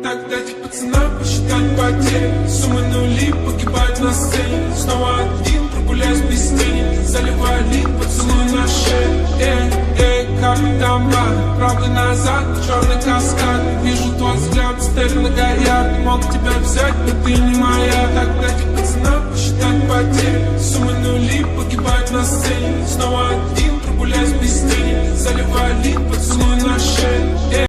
Так дайте пацанам посчитать потери. Суммы нули погибают на сцене. Снова один, прогуляюсь без тени. Заливаю лик, поцелуй на шее. Как дома, правда назад, черный каскад. Вижу твой взгляд, стель многоярд. Мог тебя взять, но ты не моя. Так дайте пацанам посчитать потери. Суммы нули погибают на сцене. Снова один, прогуляюсь без тени. Заливаю лик, поцелуй на шее.